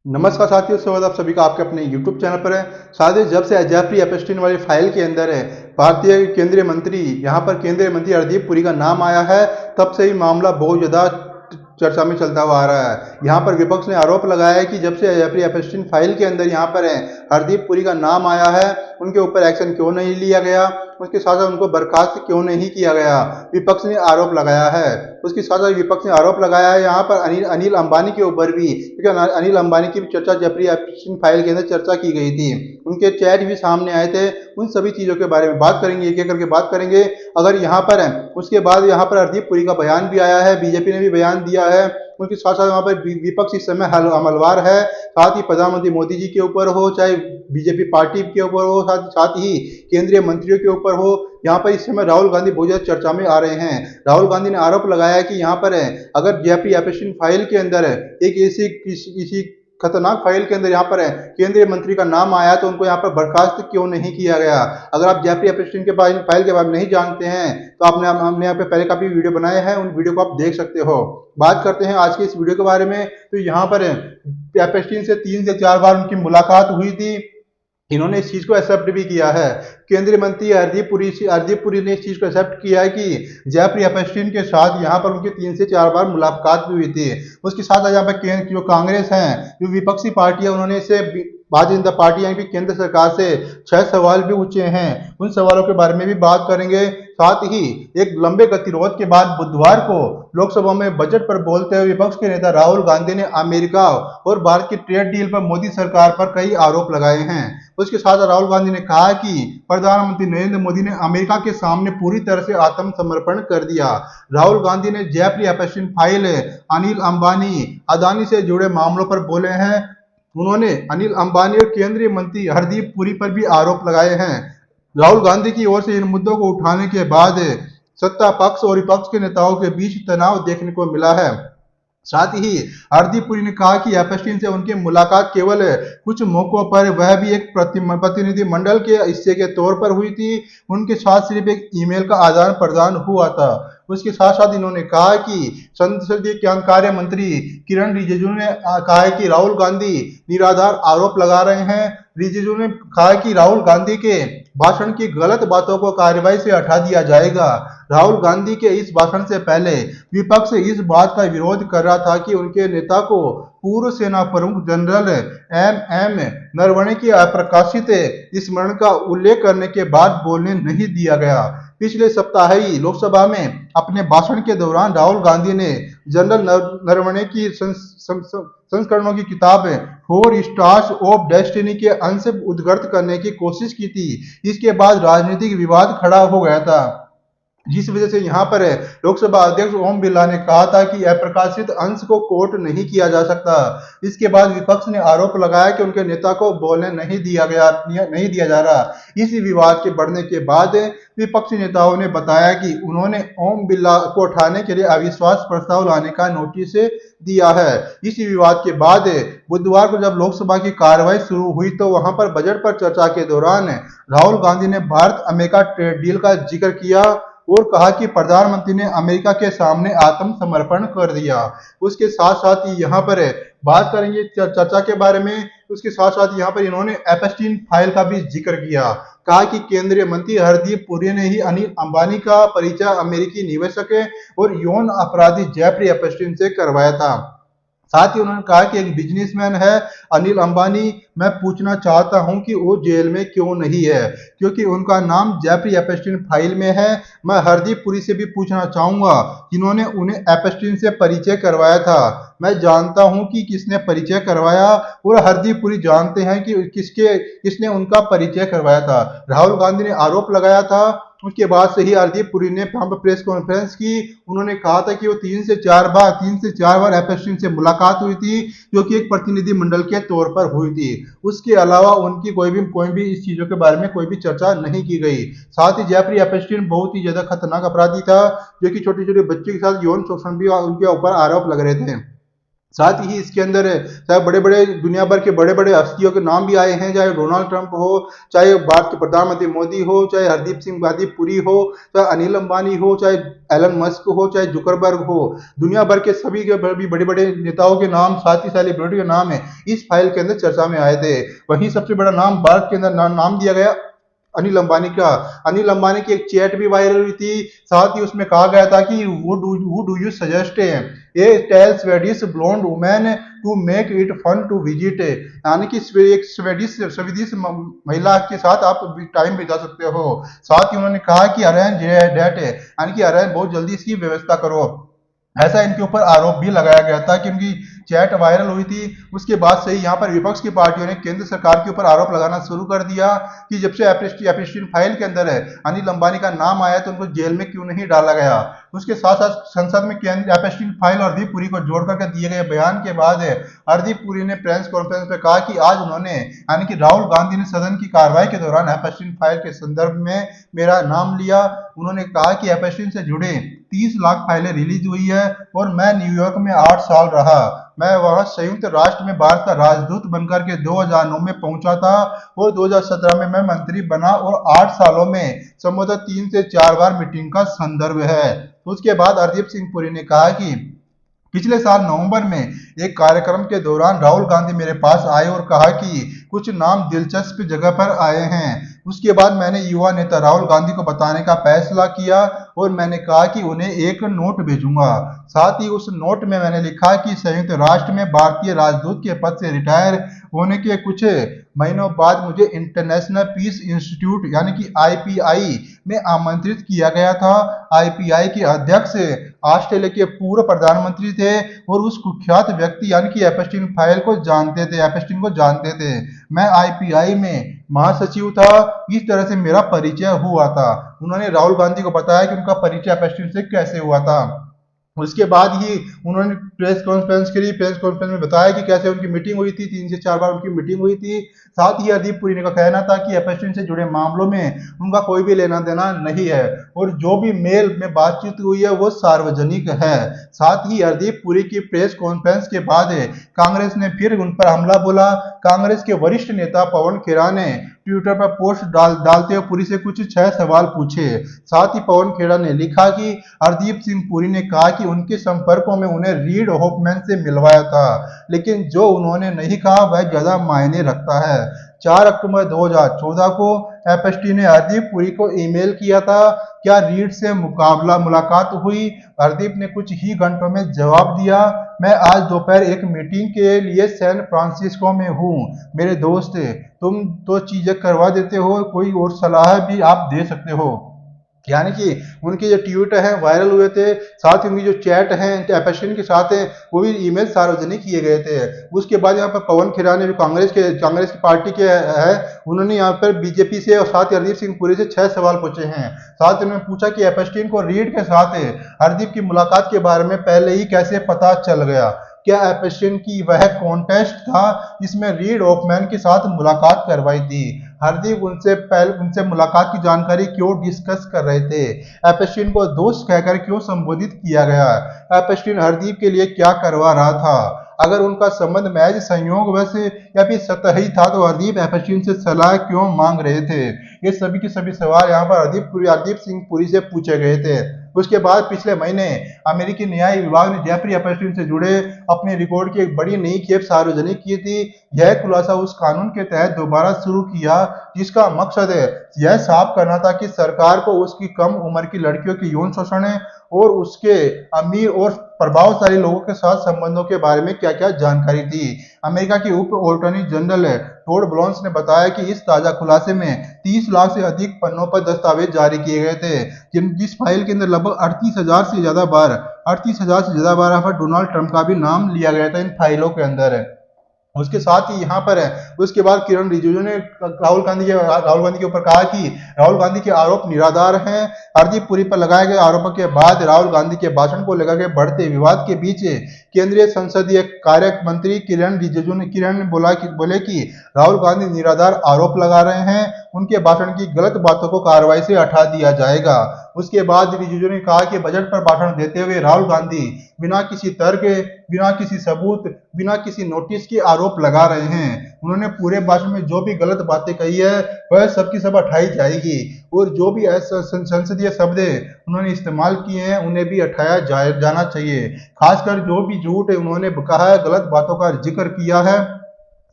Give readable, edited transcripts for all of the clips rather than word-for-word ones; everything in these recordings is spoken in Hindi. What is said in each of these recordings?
नमस्कार साथियों, स्वागत आप सभी का आपके अपने YouTube चैनल पर है। साथियों, जब से जेफरी एप्स्टीन वाली फाइल के अंदर है भारतीय केंद्रीय मंत्री यहाँ पर केंद्रीय मंत्री हरदीप पुरी का नाम आया है, तब से ही मामला बहुत ज़्यादा चर्चा में चलता हुआ आ रहा है। यहाँ पर विपक्ष ने आरोप लगाया है कि जब से जेफरी एप्स्टीन फाइल के अंदर यहाँ पर है हरदीप पुरी का नाम आया है, उनके ऊपर एक्शन क्यों नहीं लिया गया, उसके साथ साथ उनको बर्खास्त क्यों नहीं किया गया, विपक्ष ने आरोप लगाया है। उसके साथ साथ विपक्ष ने आरोप लगाया है यहाँ पर अनिल अंबानी के ऊपर भी, क्योंकि अनिल अंबानी की भी चर्चा जेफरी एप्स्टीन फाइल के अंदर चर्चा की गई थी, उनके चैट भी सामने आए थे। उन सभी चीज़ों के बारे में बात करेंगे, एक एक करके बात करेंगे। अगर यहाँ पर है उसके बाद यहाँ पर हरदीप पुरी का बयान भी आया है, बीजेपी ने भी बयान दिया है। उनके साथ साथ वहाँ पर विपक्ष इस समय हमलवार है, साथ ही प्रधानमंत्री मोदी जी के ऊपर हो, चाहे बीजेपी पार्टी के ऊपर हो, साथ ही केंद्रीय मंत्रियों के ऊपर हो। यहाँ पर इस समय राहुल गांधी बहुत ज्यादा चर्चा में आ रहे हैं। राहुल गांधी ने आरोप लगाया है कि यहाँ पर है अगर जेफरी एप्स्टीन फाइल के अंदर है एक ऐसी किसी खतरनाक फाइल के अंदर यहाँ पर है केंद्रीय मंत्री का नाम आया, तो उनको यहाँ पर बर्खास्त क्यों नहीं किया गया। अगर आप जेफरी एप्स्टीन के फाइल के बारे में नहीं जानते हैं तो हमने यहाँ पे पहले काफी वीडियो बनाए हैं, उन वीडियो को आप देख सकते हो। बात करते हैं आज के इस वीडियो के बारे में। तो यहाँ पर एप्स्टीन से 3 से 4 बार उनकी मुलाकात हुई थी, इन्होंने इस चीज को एक्सेप्ट भी किया है। केंद्रीय मंत्री हरदीप पुरी ने इस चीज को एक्सेप्ट किया है कि जेफरी एप्स्टीन के साथ यहाँ पर उनकी 3 से 4 बार मुलाकात भी हुई थी। उसके साथ यहाँ पर जो कांग्रेस है, जो विपक्षी पार्टी है, उन्होंने इसे भारतीय जनता पार्टी यानी कि केंद्र सरकार से 6 सवाल भी पूछे हैं। उन सवालों के बारे में भी बात करेंगे। साथ ही एक लंबे गतिरोध के बाद बुधवार को लोकसभा में बजट पर बोलते हुए विपक्ष के नेता राहुल गांधी ने अमेरिका और भारत की ट्रेड डील पर मोदी सरकार पर कई आरोप लगाए हैं। उसके साथ राहुल गांधी ने कहा कि प्रधानमंत्री नरेंद्र मोदी ने अमेरिका के सामने पूरी तरह से आत्मसमर्पण कर दिया। राहुल गांधी ने Jeffrey Epstein file, Anil Ambani, Adani से जुड़े मामलों पर बोले हैं। उन्होंने अनिल अंबानी और केंद्रीय मंत्री हरदीप पुरी पर भी आरोप लगाए हैं। राहुल गांधी की ओर से इन मुद्दों को उठाने के बाद सत्ता पक्ष और विपक्ष के नेताओं के बीच तनाव देखने को मिला है। साथ ही हरदीप पुरी ने कहा कि एप्स्टीन से उनकी मुलाकात केवल कुछ मौकों पर, वह भी एक प्रतिनिधि मंडल के हिस्से के तौर पर हुई थी। उनके साथ सिर्फ एक ईमेल का आदान प्रदान हुआ था। उसके साथ साथ इन्होंने कहा कि संसदीय कार्य मंत्री किरण रिजिजू ने कहा है कि राहुल गांधी निराधार आरोप लगा रहे हैं। रिजिजू ने कहा कि राहुल गांधी के भाषण की गलत बातों को कार्रवाई से हटा दिया जाएगा। राहुल गांधी के इस भाषण से पहले विपक्ष इस बात का विरोध कर रहा था कि उनके नेता को पूर्व सेना प्रमुख जनरल एम नरवणे की अप्रकाशित स्मरण का उल्लेख करने के बाद बोलने नहीं दिया गया। पिछले सप्ताह ही लोकसभा में अपने भाषण के दौरान राहुल गांधी ने जनरल नरवणे की संस्करणों की किताब 4 स्टार्स ऑफ डेस्टिनी के अंश उद्धृत करने की कोशिश की थी। इसके बाद राजनीतिक विवाद खड़ा हो गया था, जिस वजह से यहाँ पर लोकसभा अध्यक्ष ओम बिरला ने कहा था कि अप्रकाशित अंश को कोट नहीं किया जा सकता। इसके बाद विपक्ष ने आरोप लगाया कि उनके नेता को बोलने नहीं दिया जा रहा। इस विवाद के बढ़ने के बाद विपक्षी नेताओं ने बताया कि उन्होंने ओम बिरला को हटाने के लिए अविश्वास प्रस्ताव लाने का नोटिस दिया है। इस विवाद के बाद बुधवार को जब लोकसभा की कार्रवाई शुरू हुई तो वहां पर बजट पर चर्चा के दौरान राहुल गांधी ने भारत अमेरिका ट्रेड डील का जिक्र किया और कहा कि प्रधानमंत्री ने अमेरिका के सामने आत्मसमर्पण कर दिया। उसके साथ साथ ही यहाँ पर बात करेंगे चर्चा के बारे में। उसके साथ साथ यहाँ पर इन्होंने एप्स्टीन फाइल का भी जिक्र किया, कहा कि केंद्रीय मंत्री हरदीप पुरी ने ही अनिल अंबानी का परिचय अमेरिकी निवेशक और यौन अपराधी जेफरी एप्स्टीन से करवाया था। साथ ही उन्होंने कहा कि एक बिजनेसमैन है अनिल अंबानी, मैं पूछना चाहता हूं कि वो जेल में क्यों नहीं है, क्योंकि उनका नाम जेफरी एप्स्टीन फाइल में है। मैं हरदीप पुरी से भी पूछना चाहूंगा जिन्होंने उन्हें एप्स्टीन से परिचय करवाया था। मैं जानता हूं कि किसने परिचय करवाया और हरदीप पुरी जानते हैं कि किसने उनका परिचय करवाया था। राहुल गांधी ने आरोप लगाया था। उसके बाद से ही हरदीप पुरी ने वहां पर प्रेस कॉन्फ्रेंस की। उन्होंने कहा था कि वो 3 से 4 बार एप्स्टीन से मुलाकात हुई थी, जो कि एक प्रतिनिधि मंडल के तौर पर हुई थी। उसके अलावा उनकी कोई भी इस चीजों के बारे में कोई भी चर्चा नहीं की गई। साथ ही जेफरी एप्स्टीन बहुत ही ज्यादा खतरनाक अपराधी था, जो कि छोटे छोटे बच्चे के साथ यौन शोषण भी उनके ऊपर आरोप लग रहे थे। साथ ही इसके अंदर चाहे बड़े बड़े दुनिया भर के बड़े बड़े हस्तियों के नाम भी आए हैं, चाहे डोनाल्ड ट्रंप हो, चाहे भारत के प्रधानमंत्री मोदी हो, चाहे हरदीप पुरी हो, चाहे अनिल अंबानी हो, चाहे एलन मस्क हो, चाहे जुकरबर्ग हो। दुनिया भर के सभी के भी बड़े बड़े नेताओं के नाम, साथ ही सेलिब्रिटी के नाम है इस फाइल के अंदर चर्चा में आए थे। वहीं सबसे बड़ा नाम भारत के अंदर नाम दिया गया अनिल अंबानी का। अनिल अंबानी की एक चैट भी वायरल हुई थी, साथ ही उसमें कहा गया था कि who do you suggest a tall Swedish blonde women to make it fun to visit, यानी कि एक स्वेडिश महिला के साथ आप टाइम बिता सकते हो। साथ ही उन्होंने कहा कि अरेंज डेट है, यानी कि अरेंज बहुत जल्दी इसकी व्यवस्था करो। ऐसा इनके ऊपर आरोप भी लगाया गया था कि उनकी चैट वायरल हुई थी। उसके बाद से ही यहाँ पर विपक्ष की पार्टियों ने केंद्र सरकार के ऊपर आरोप लगाना शुरू कर दिया कि जब से एपस्टीन फाइल के अंदर है अनिल अंबानी का नाम आया तो उनको जेल में क्यों नहीं डाला गया। उसके साथ साथ संसद में एपस्टीन फाइल और हरदीप पुरी को जोड़ करके दिए गए बयान के बाद हरदीप पुरी ने प्रेस कॉन्फ्रेंस में कहा कि आज उन्होंने, यानी कि राहुल गांधी ने सदन की कार्रवाई के दौरान एपस्टीन फाइल के संदर्भ में मेरा नाम लिया। उन्होंने कहा कि एपस्टीन से जुड़े 30 लाख फाइलें रिलीज हुई है और मैं न्यूयॉर्क में 8 साल रहा। मैं वहां संयुक्त राष्ट्र में भारत का राजदूत बनकर के 2009 में पहुंचा था और 2017 में मैं मंत्री बना और 8 सालों में संभवतः 3 से 4 बार मीटिंग का संदर्भ है। उसके बाद हरदीप सिंह पुरी ने कहा कि पिछले साल नवंबर में एक कार्यक्रम के दौरान राहुल गांधी मेरे पास आए और कहा कि कुछ नाम दिलचस्प जगह पर आए हैं। उसके बाद मैंने युवा नेता राहुल गांधी को बताने का फैसला किया और मैंने कहा कि उन्हें एक नोट भेजूंगा। साथ ही उस नोट में मैंने लिखा कि संयुक्त राष्ट्र में भारतीय राजदूत के पद से रिटायर होने के कुछ महीनों बाद मुझे इंटरनेशनल पीस इंस्टीट्यूट यानी कि आईपीआई में आमंत्रित किया गया था। आईपीआई के अध्यक्ष ऑस्ट्रेलिया के पूर्व प्रधानमंत्री थे और उस कुख्यात व्यक्ति यानी कि एपस्टीन को जानते थे। मैं आईपीआई में महासचिव था। इस तरह से मेरा परिचय हुआ था। उन्होंने राहुल गांधी को बताया कि उनका परिचय एपस्टीन से कैसे हुआ था। उसके बाद ही उन्होंने प्रेस कॉन्फ्रेंस करी। प्रेस कॉन्फ्रेंस में बताया कि कैसे उनकी मीटिंग हुई थी, 3 से 4 बार उनकी मीटिंग हुई थी। साथ ही हरदीप पुरी का कहना था कि एपस्टीन से जुड़े मामलों में उनका कोई भी लेना देना नहीं है और जो भी मेल में बातचीत हुई है वो सार्वजनिक है। साथ ही हरदीप पुरी की प्रेस कॉन्फ्रेंस के बाद कांग्रेस ने फिर उन पर हमला बोला। कांग्रेस के वरिष्ठ नेता पवन खेड़ा ने ट्विटर पर पोस्ट डालते हुए पुरी से कुछ 6 सवाल पूछे। साथ ही पवन खेड़ा ने लिखा कि हरदीप सिंह पुरी ने कहा कि उनके संपर्कों में उन्हें रीड होफमैन से मिलवाया था, लेकिन जो उन्होंने नहीं कहा वह ज्यादा मायने रखता है। 4 अक्टूबर 2014 को एपस्टीन ने हरदीप पुरी को ईमेल किया था। क्या रीड से मुलाकात हुई? हरदीप ने कुछ ही घंटों में जवाब दिया, मैं आज दोपहर एक मीटिंग के लिए सैन फ्रांसिस्को में हूँ। मेरे दोस्त, तुम तो चीजें करवा देते हो, कोई और सलाह भी आप दे सकते हो। यानी कि उनके जो ट्वीट हैं वायरल हुए थे। साथ ही उनकी जो चैट है एपस्टीन के साथ है वो भी ईमेल सार्वजनिक किए गए थे। उसके बाद यहाँ पर पवन खेड़ा ने जो कांग्रेस की पार्टी के है उन्होंने यहाँ पर बीजेपी से और साथ ही हरदीप सिंह पुरी से 6 सवाल पूछे हैं। साथ ही उन्होंने पूछा कि एपस्टीन को रीड के साथ हरदीप की मुलाकात के बारे में पहले ही कैसे पता चल गया। क्या एपस्टीन की वह कॉन्टेस्ट था जिसमें रीड होफमैन के साथ मुलाकात करवाई थी? हरदीप उनसे मुलाकात की जानकारी क्यों डिस्कस कर रहे थे? एपस्टीन को दोस्त कहकर क्यों संबोधित किया गया? एपस्टीन हरदीप के लिए क्या करवा रहा था? अगर उनका संबंध महज संयोग वैसे या फिर सतही था तो हरदीप एपस्टीन से सलाह क्यों मांग रहे थे? ये सभी के सभी सवाल यहाँ पर हरदीप सिंह पुरी से पूछे गए थे। उसके बाद पिछले महीने अमेरिकी न्याय विभाग ने जेफरी एपस्टीन से जुड़े अपने रिकॉर्ड की एक बड़ी नई खेप सार्वजनिक की थी। यह खुलासा उस कानून के तहत दोबारा शुरू किया जिसका मकसद यह साफ करना था कि सरकार को उसकी कम उम्र की लड़कियों की यौन शोषण और उसके अमीर और प्रभावशाली लोगों के साथ संबंधों के बारे में क्या क्या जानकारी थी। अमेरिका के उप अटॉर्नी जनरल टोड ब्लॉन्स ने बताया कि इस ताजा खुलासे में 30 लाख से अधिक पन्नों पर दस्तावेज जारी किए गए थे। जिस फाइल के अंदर लगभग 38,000 से ज्यादा बार डोनाल्ड ट्रंप का भी नाम लिया गया था इन फाइलों के अंदर। उसके साथ ही यहाँ पर उसके बाद किरण रिजिजू ने राहुल गांधी के ऊपर कहा कि राहुल गांधी के आरोप निराधार हैं। हरदीप पुरी पर लगाए गए आरोपों के बाद राहुल गांधी के भाषण को लेकर के बढ़ते विवाद के बीच केंद्रीय संसदीय कार्य मंत्री किरण रिजिजू ने बोले कि राहुल गांधी निराधार आरोप लगा रहे हैं उनके भाषण की गलत बातों को कार्रवाई से हटा दिया जाएगा। उसके बाद रिजिजू ने कहा कि बजट पर भाषण देते हुए राहुल गांधी बिना किसी तर्क, बिना किसी सबूत, बिना किसी नोटिस के आरोप लगा रहे हैं। उन्होंने पूरे भाषण में जो भी गलत बातें कही है वह सबकी सब हटाई जाएगी और जो भी संसदीय शब्द उन्होंने इस्तेमाल किए हैं उन्हें भी हटाया जाना चाहिए। खासकर जो भी झूठ उन्होंने कहा है, गलत बातों का जिक्र किया है,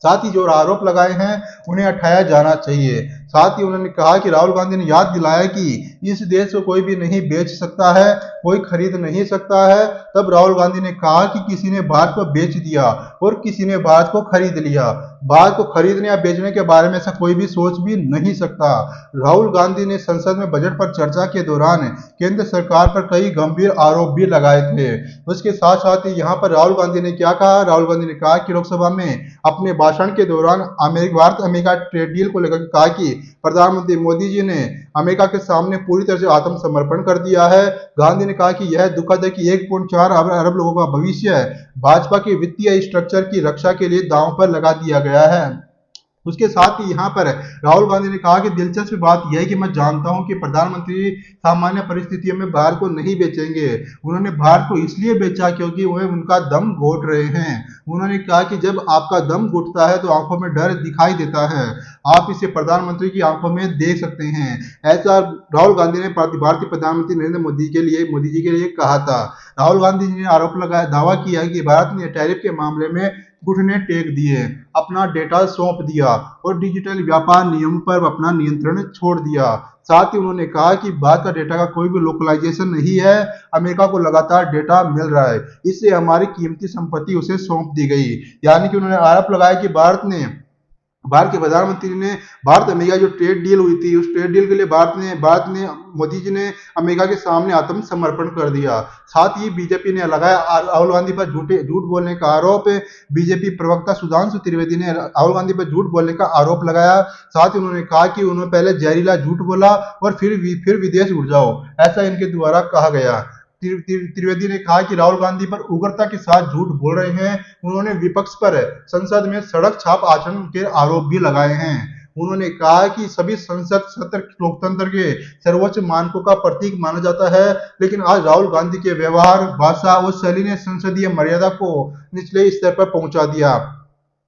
साथ ही जो आरोप लगाए हैं उन्हें हटाया जाना चाहिए। साथ ही उन्होंने कहा कि राहुल गांधी ने याद दिलाया कि इस देश को कोई भी नहीं बेच सकता है, कोई खरीद नहीं सकता है। तब राहुल गांधी ने कहा कि किसी ने भारत को बेच दिया और किसी ने भारत को खरीद लिया। भारत को खरीदने या बेचने के बारे में ऐसा कोई भी सोच भी नहीं सकता। राहुल गांधी ने संसद में बजट पर चर्चा के दौरान केंद्र सरकार पर कई गंभीर आरोप भी लगाए थे। उसके साथ साथ ही यहाँ पर राहुल गांधी ने क्या कहा, राहुल गांधी ने कहा कि लोकसभा में अपने भाषण के दौरान भारत अमेरिका ट्रेड डील को लेकर कहा कि प्रधानमंत्री मोदी जी ने अमेरिका के सामने पूरी तरह से आत्मसमर्पण कर दिया है। गांधी ने कहा कि यह दुखद है कि 1.4 अरब लोगों का भविष्य भाजपा के वित्तीय स्ट्रक्चर की रक्षा के लिए दांव पर लगा दिया गया है। उसके साथ ही यहाँ पर राहुल गांधी ने कहा कि दिलचस्प बात यह है कि मैं जानता हूं कि प्रधानमंत्री सामान्य परिस्थितियों में भारत को नहीं बेचेंगे। उन्होंने भारत को इसलिए बेचा क्योंकि वह उनका दम घोट रहे हैं। उन्होंने कहा कि जब आपका दम घुटता है तो आंखों में डर दिखाई देता है। आप इसे प्रधानमंत्री की आंखों में देख सकते हैं। ऐसा राहुल गांधी ने भारतीय प्रधानमंत्री नरेंद्र मोदी जी के लिए कहा था। राहुल गांधी जी ने आरोप लगाया, दावा किया है कि भारत ने टैरिफ के मामले में घुटने टेक दिए, अपना डेटा सौंप दिया और डिजिटल व्यापार नियम पर अपना नियंत्रण छोड़ दिया। साथ ही उन्होंने कहा कि भारत का डेटा का कोई भी लोकलाइजेशन नहीं है, अमेरिका को लगातार डेटा मिल रहा है, इससे हमारी कीमती संपत्ति उसे सौंप दी गई। यानी कि उन्होंने आरोप लगाया कि भारत के प्रधानमंत्री ने भारत अमेरिका जो ट्रेड डील हुई थी उस ट्रेड डील के लिए भारत ने मोदी जी ने अमेरिका के सामने आत्मसमर्पण कर दिया। साथ ही बीजेपी ने लगाया राहुल गांधी पर झूठ बोलने का आरोप। बीजेपी प्रवक्ता सुधांशु त्रिवेदी ने राहुल गांधी पर झूठ बोलने का आरोप लगाया। साथ ही उन्होंने कहा कि उन्होंने पहले जहरीला झूठ बोला और फिर विदेश उड़ जाओ, ऐसा इनके द्वारा कहा गया। त्रिवेदी ने कहा कि राहुल गांधी पर उग्रता के साथ झूठ बोल रहे हैं। उन्होंने विपक्ष पर संसद में सड़क छाप आचरण के आरोप भी लगाए हैं। उन्होंने कहा कि सभी संसद सत्र लोकतंत्र के सर्वोच्च मानकों का प्रतीक माना जाता है, लेकिन आज राहुल गांधी के व्यवहार, भाषा और शैली ने संसदीय मर्यादा को निचले स्तर पर पहुंचा दिया।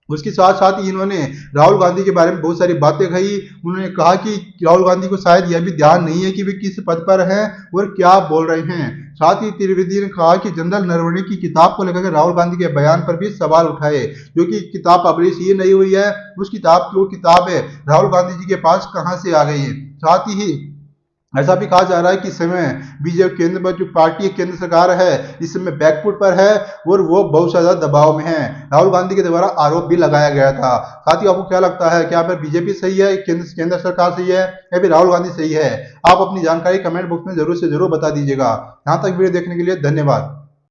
उसके साथ साथ ही इन्होंने राहुल गांधी के बारे में बहुत सारी बातें कही। उन्होंने कहा कि राहुल गांधी को शायद यह भी ध्यान नहीं है कि वे किस पद पर हैं और क्या बोल रहे हैं। साथ ही त्रिवेदी ने कहा कि जनरल नरवणे की किताब को लेकर राहुल गांधी के बयान पर भी सवाल उठाए, जो कि किताब पब्लिश ही नहीं हुई है। उस किताब की वो किताब है राहुल गांधी जी के पास कहां से आ गई है। साथ ही ऐसा भी कहा जा रहा है कि इस समय बीजेपी केंद्र में जो पार्टी केंद्र सरकार है इस समय बैकफुट पर है और वो बहुत ज्यादा दबाव में है। राहुल गांधी के द्वारा आरोप भी लगाया गया था। साथ ही आपको क्या लगता है, क्या फिर बीजेपी सही है, केंद्र सरकार सही है या फिर राहुल गांधी सही है? आप अपनी जानकारी कमेंट बॉक्स में जरूर से जरूर बता दीजिएगा। यहाँ तक वीडियो देखने के लिए धन्यवाद।